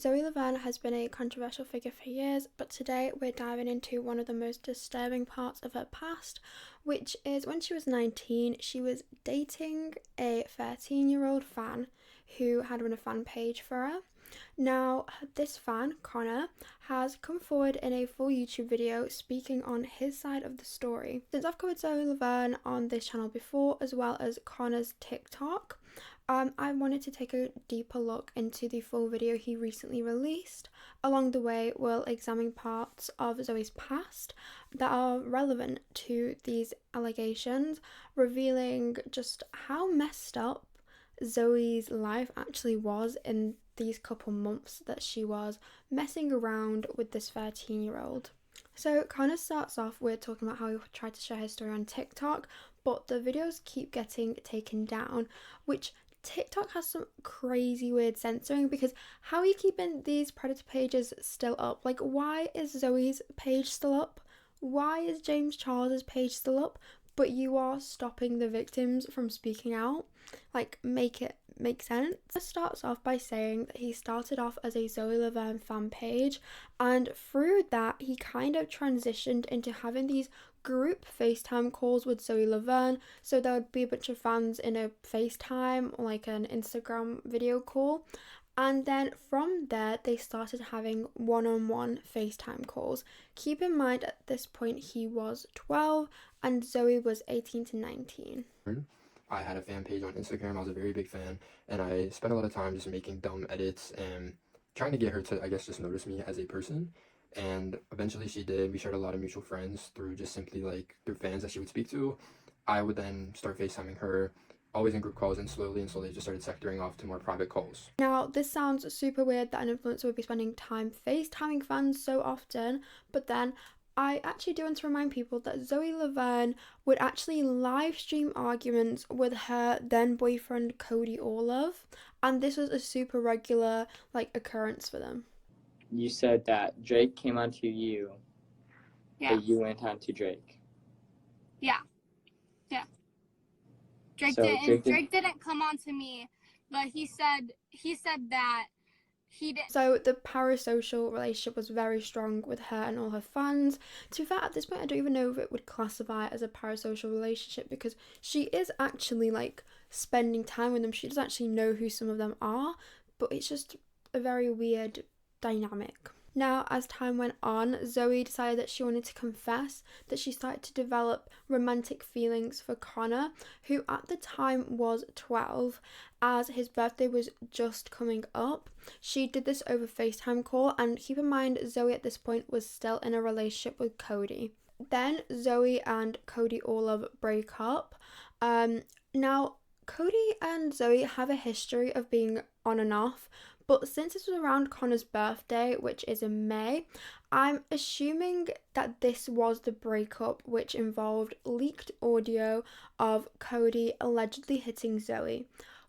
Zoe Laverne has been a controversial figure for years, but today we're diving into one of the most disturbing parts of her past, which is when she was 19, she was dating a 13-year-old fan who had run a fan page for her. Now, this fan, Connor, has come forward in a full YouTube video speaking on his side of the story. Since I've covered Zoe Laverne on this channel before, as well as Connor's TikTok, I wanted to take a deeper look into the full video he recently released. Along the way, we'll examine parts of Zoe's past that are relevant to these allegations, revealing just how messed up Zoe's life actually was in these couple months that she was messing around with this 13-year-old. So Connor starts off with talking about how he tried to share his story on TikTok, but the videos keep getting taken down, which TikTok has some crazy weird censoring, because how are you keeping these predator pages still up? Like, why is Zoe's page still up? Why is James Charles's page still up? But you are stopping the victims from speaking out? Like, make it make sense. It starts off by saying that he started off as a Zoe Laverne fan page, and through that he kind of transitioned into having these group FaceTime calls with Zoe Laverne. So there would be a bunch of fans in a FaceTime or like an Instagram video call, and then from there they started having one-on-one FaceTime calls. Keep in mind at this point he was 12 and Zoe was 18 to 19. I had a fan page on Instagram. I was a very big fan, and I spent a lot of time just making dumb edits and trying to get her to, I guess, just notice me as a person. And eventually she did. We shared a lot of mutual friends through just simply like through fans that she would speak to. I would then start FaceTiming her, always in group calls, and slowly it just started sectoring off to more private calls. Now, this sounds super weird that an influencer would be spending time FaceTiming fans so often, but then I actually do want to remind people that Zoe Laverne would actually live stream arguments with her then boyfriend Cody Orlove, and this was a super regular occurrence for them. You said that Drake came onto you, Yeah. but you went on to Drake. Yeah. Drake didn't come on to me, but he said that he did. So the parasocial relationship was very strong with her and all her fans. To be fair, at this point I don't even know if it would classify as a parasocial relationship, because she is actually like spending time with them. She does actually know who some of them are, but it's just a very weird dynamic. Now, as time went on, Zoe decided that she wanted to confess that she started to develop romantic feelings for Connor, who at the time was 12, as his birthday was just coming up. She did this over FaceTime call, and keep in mind, Zoe at this point was still in a relationship with Cody. Then Zoe and Cody Orlove break up. Now, Cody and Zoe have a history of being on and off, but since this was around Connor's birthday, which is in May, I'm assuming that this was the breakup, which involved leaked audio of Cody allegedly hitting Zoe.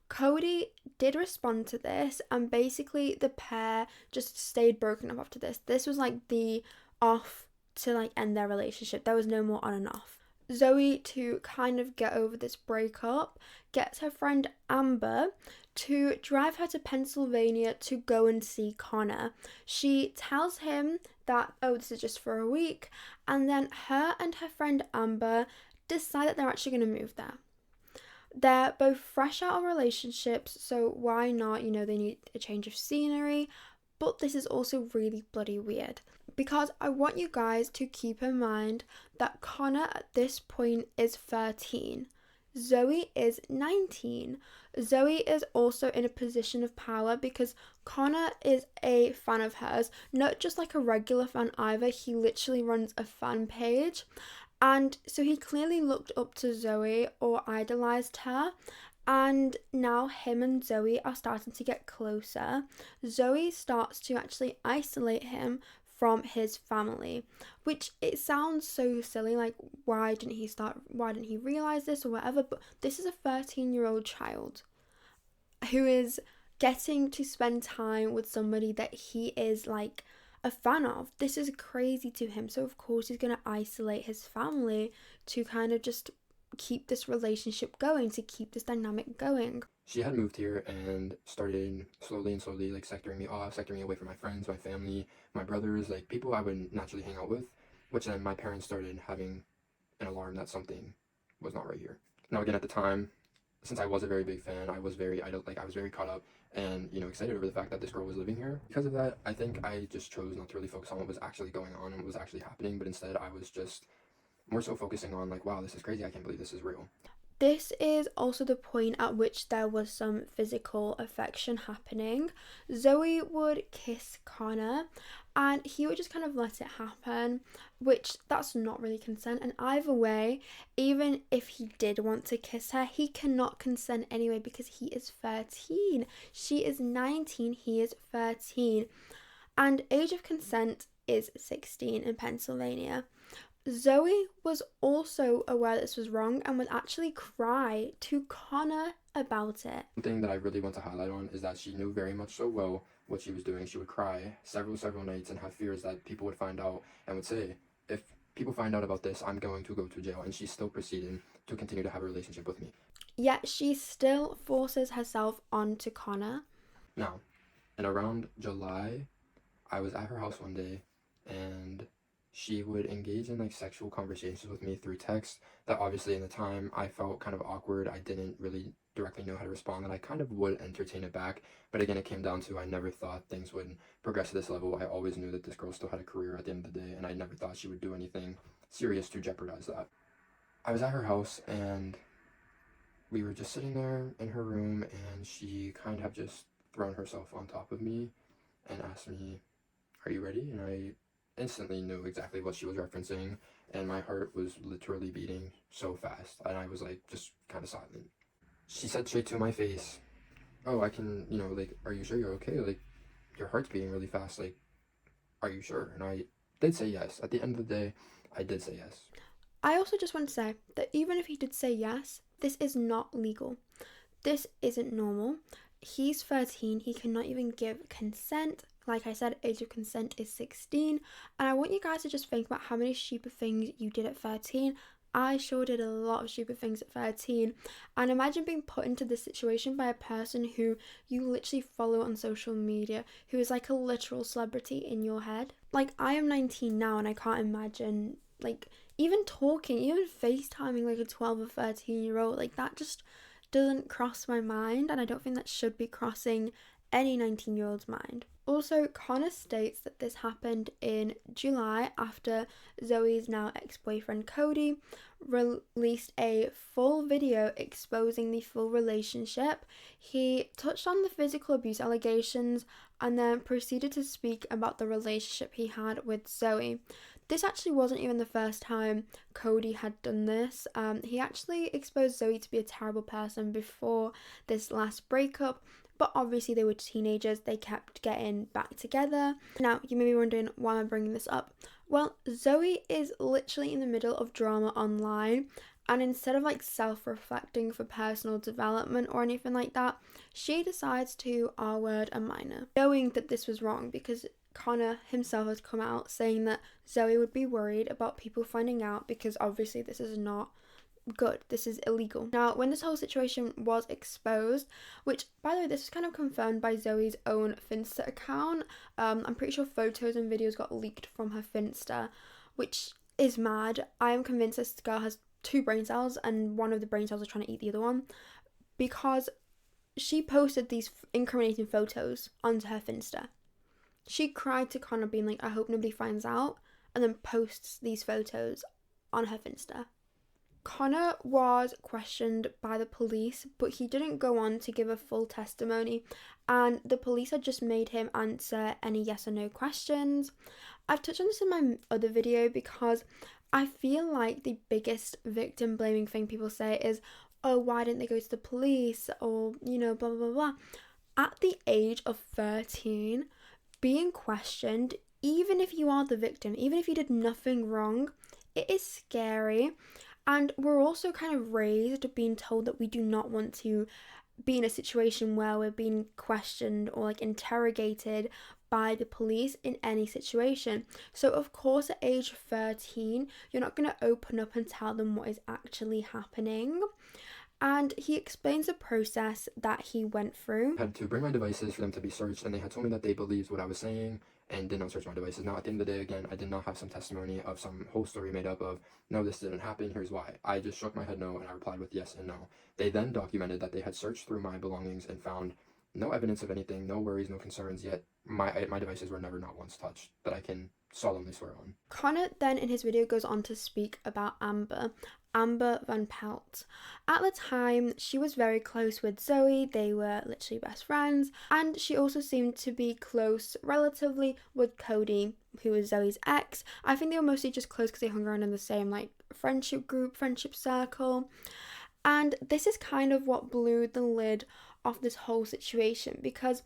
Cody did respond to this, and basically the pair just stayed broken up after this. This was like the off to end their relationship. There was no more on and off. Zoe, to kind of get over this breakup, gets her friend Amber to drive her to Pennsylvania to go and see Connor. She tells him that, oh, this is just for a week, and then her and her friend Amber decide that they're actually going to move there. They're both fresh out of relationships, so why not? They need a change of scenery, but this is also really bloody weird, because I want you guys to keep in mind that Connor at this point is 13. Zoe is 19. Zoe is also in a position of power because Connor is a fan of hers, not just like a regular fan either. He literally runs a fan page, and so he clearly looked up to Zoe or idolized her. And now him and Zoe are starting to get closer. Zoe starts to actually isolate him from his family, which it sounds so silly, like why didn't he realize this or whatever, but this is a 13-year-old child who is getting to spend time with somebody that he is like a fan of. This is crazy to him, so of course he's going to isolate his family to kind of just keep this relationship going, to keep this dynamic going. She had moved here and started slowly and slowly like sectoring me off, sectoring me away from my friends, my family, my brothers, like people I would naturally hang out with, which then my parents started having an alarm that something was not right here. Now again, at the time, since I was a very big fan, I was very I was very caught up and excited over the fact that this girl was living here. Because of that, I think I just chose not to really focus on what was actually going on and what was actually happening, but instead I was just more so focusing on like, wow, this is crazy, I can't believe this is real. This is also the point at which there was some physical affection happening. Zoe would kiss Connor and he would just kind of let it happen, which that's not really consent. And either way, even if he did want to kiss her, he cannot consent anyway because he is 13. She is 19, he is 13. And age of consent is 16 in Pennsylvania. Zoe was also aware that this was wrong and would actually cry to Connor about it. One thing that I really want to highlight on is that she knew very much so well what she was doing. She would cry several nights and have fears that people would find out and would say, if people find out about this, I'm going to go to jail. And she's still proceeding to continue to have a relationship with me. Yet she still forces herself onto Connor. Now, in around July, I was at her house one day and she would engage in like sexual conversations with me through text that obviously in the time I felt kind of awkward. I didn't really directly know how to respond, and I kind of would entertain it back. But again, it came down to I never thought things would progress to this level. I always knew that this girl still had a career at the end of the day, and I never thought she would do anything serious to jeopardize that. I was at her house and we were just sitting there in her room, and she kind of just thrown herself on top of me and asked me, "Are you ready?" And I instantly knew exactly what she was referencing, and my heart was literally beating so fast, and I was like just kind of silent. She said straight to my face, "Oh, I can, like, are you sure you're okay? Like, your heart's beating really fast. Like, are you sure?" And I did say yes. At the end of the day, I did say yes. I also just want to say that even if he did say yes, this is not legal. This isn't normal. He's 13, he cannot even give consent. Like I said, age of consent is 16. And I want you guys to just think about how many stupid things you did at 13. I sure did a lot of stupid things at 13. And imagine being put into this situation by a person who you literally follow on social media, who is like a literal celebrity in your head. Like, I am 19 now and I can't imagine, like, even talking, even FaceTiming like a 12 or 13-year-old. Like, that just doesn't cross my mind, and I don't think that should be crossing any 19-year-old's mind. Also, Connor states that this happened in July after Zoe's now ex-boyfriend Cody released a full video exposing the full relationship. He touched on the physical abuse allegations and then proceeded to speak about the relationship he had with Zoe. This actually wasn't even the first time Cody had done this. He actually exposed Zoe to be a terrible person before this last breakup, but obviously they were teenagers, they kept getting back together. Now, you may be wondering, why am I bringing this up? Well, Zoe is literally in the middle of drama online, and instead of like self-reflecting for personal development or anything like that, she decides to R-word a minor, knowing that this was wrong because Connor himself has come out saying that Zoe would be worried about people finding out because obviously this is not good, this is illegal. Now, when this whole situation was exposed, which by the way, this was kind of confirmed by Zoe's own Finsta account, I'm pretty sure photos and videos got leaked from her Finsta, which is mad. I am convinced this girl has 2 brain cells and one of the brain cells is trying to eat the other one, because she posted these incriminating photos onto her Finsta. She cried to Connor being like, "I hope nobody finds out," and then posts these photos on her Finsta. Connor was questioned by the police, but he didn't go on to give a full testimony, and the police had just made him answer any yes or no questions. I've touched on this in my other video because I feel like the biggest victim blaming thing people say is, "Oh, why didn't they go to the police?" or, blah, blah, blah, blah. At the age of 13, being questioned, even if you are the victim, even if you did nothing wrong, it is scary. And we're also kind of raised being told that we do not want to be in a situation where we're being questioned or like interrogated by the police in any situation. So of course at age 13 you're not going to open up and tell them what is actually happening. And he explains the process that he went through. I had to bring my devices for them to be searched, and they had told me that they believed what I was saying and did not search my devices. Now, at the end of the day, again, I did not have some testimony of some whole story made up of, no, this didn't happen, here's why. I just shook my head no, and I replied with yes and no. They then documented that they had searched through my belongings and found no evidence of anything, no worries, no concerns, yet my devices were never not once touched that I can solemnly swear on. Connor then in his video goes on to speak about Amber Vanpelt. At the time, she was very close with Zoe, they were literally best friends, and she also seemed to be close relatively with Cody, who was Zoe's ex. I think they were mostly just close because they hung around in the same like friendship group, friendship circle. And this is kind of what blew the lid off this whole situation, because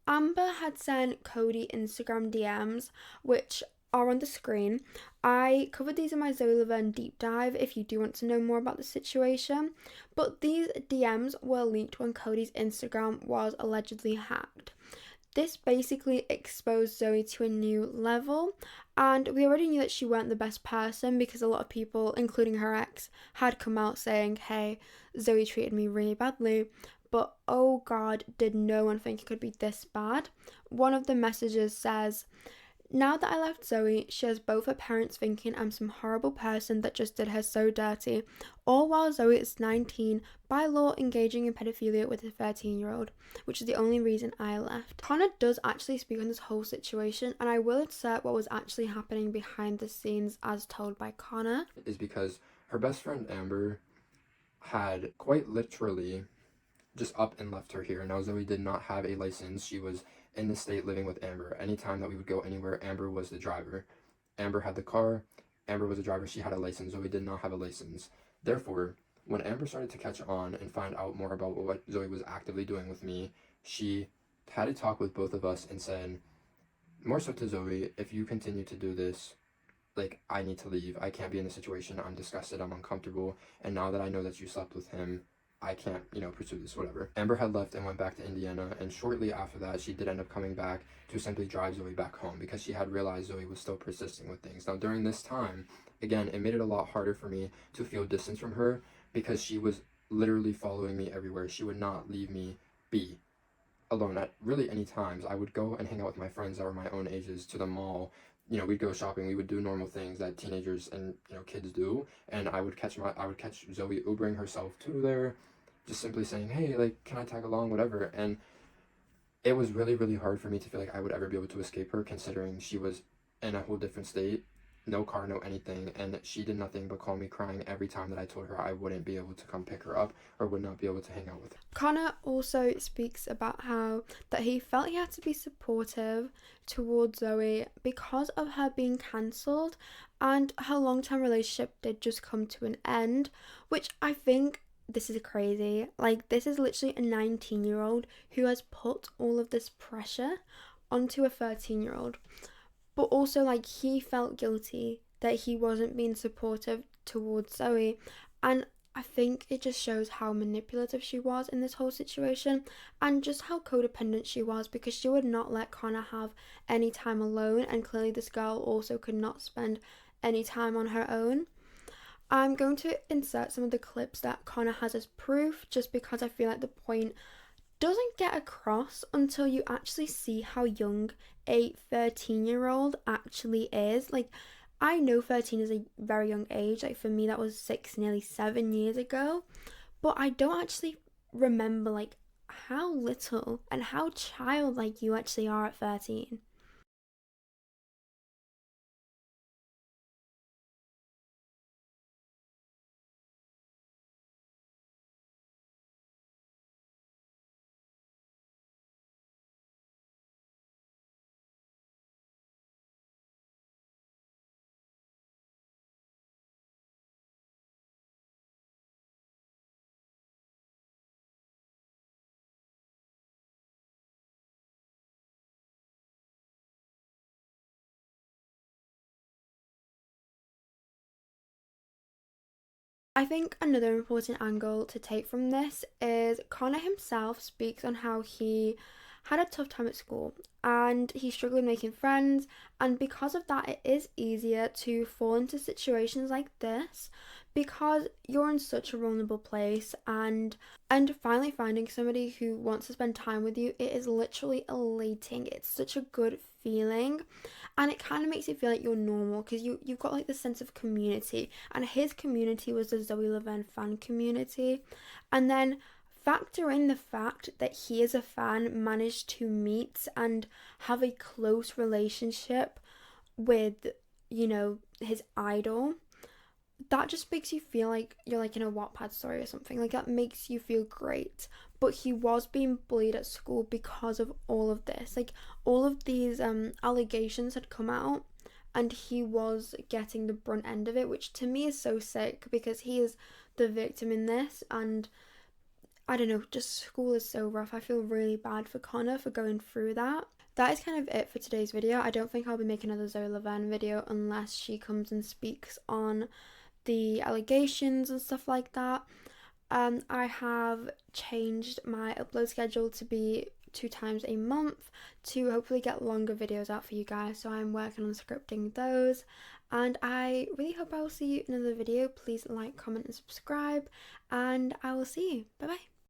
Amber had sent Cody Instagram DMs, which are on the screen. I covered these in my Zoe Laverne deep dive if you do want to know more about the situation. But these DMs were leaked when Cody's Instagram was allegedly hacked. This basically exposed Zoe to a new level, and we already knew that she weren't the best person because a lot of people, including her ex, had come out saying, hey, Zoe treated me really badly. But oh god, did no one think it could be this bad? One of the messages says, now that I left Zoe, she has both her parents thinking I'm some horrible person that just did her so dirty, all while Zoe is 19, by law engaging in pedophilia with a 13-year-old, which is the only reason I left. Connor does actually speak on this whole situation, and I will insert what was actually happening behind the scenes as told by Connor. Is because her best friend Amber had quite literally just up and left her here. Now, Zoe did not have a license. She was in the state living with Amber. Anytime that we would go anywhere, Amber was the driver. Amber had the car. Amber was the driver. She had a license. Zoe did not have a license. Therefore, when Amber started to catch on and find out more about what Zoe was actively doing with me, she had a talk with both of us and said, more so to Zoe, if you continue to do this, like, I need to leave. I can't be in this situation. I'm disgusted. I'm uncomfortable. And now that I know that you slept with him, I can't, pursue this, whatever. Amber had left and went back to Indiana, and shortly after that, she did end up coming back to simply drive Zoe back home because she had realized Zoe was still persisting with things. Now, during this time, again, it made it a lot harder for me to feel distance from her because she was literally following me everywhere. She would not leave me be alone at really any times. I would go and hang out with my friends that were my own ages to the mall. We'd go shopping, we would do normal things that teenagers and kids do, and I would catch Zoe Ubering herself to there, just simply saying, hey, like, can I tag along, whatever. And it was really, really hard for me to feel like I would ever be able to escape her, considering she was in a whole different state, no car, no anything, and she did nothing but call me crying every time that I told her I wouldn't be able to come pick her up or would not be able to hang out with her. Connor also speaks about how that he felt he had to be supportive towards Zoe because of her being cancelled, and her long-term relationship did just come to an end, which I think this is crazy. Like, this is literally a 19-year-old who has put all of this pressure onto a 13-year-old. But also, like, he felt guilty that he wasn't being supportive towards Zoe. And I think it just shows how manipulative she was in this whole situation and just how codependent she was, because she would not let Connor have any time alone, and clearly this girl also could not spend any time on her own. I'm going to insert some of the clips that Connor has as proof, just because I feel like the point doesn't get across until you actually see how young a 13-year-old actually is. Like, I know 13 is a very young age. Like, for me, that was 6, nearly 7 years ago. But I don't actually remember, like, how little and how childlike you actually are at 13. I think another important angle to take from this is Connor himself speaks on how he had a tough time at school and he struggled making friends, and because of that, it is easier to fall into situations like this because you're in such a vulnerable place, and finally finding somebody who wants to spend time with you, it is literally elating. It's such a good feeling, and it kind of makes you feel like you're normal because you've got like this sense of community, and his community was the Zoe Laverne fan community. And then factor in the fact that he as a fan managed to meet and have a close relationship with, you know, his idol. That just makes you feel like you're like in a Wattpad story or something. Like that makes you feel great. But he was being bullied at school because of all of this. Like all of these allegations had come out, and he was getting the brunt end of it, which to me is so sick because he is the victim in this. And I don't know, just school is so rough. I feel really bad for Connor for going through that. That is kind of it for today's video. I don't think I'll be making another Zoe Laverne video unless she comes and speaks on the allegations and stuff like that. I have changed my upload schedule to be 2 times a month to hopefully get longer videos out for you guys. So I'm working on scripting those, and I really hope I will see you in another video. Please like, comment, and subscribe, and I will see you. Bye bye.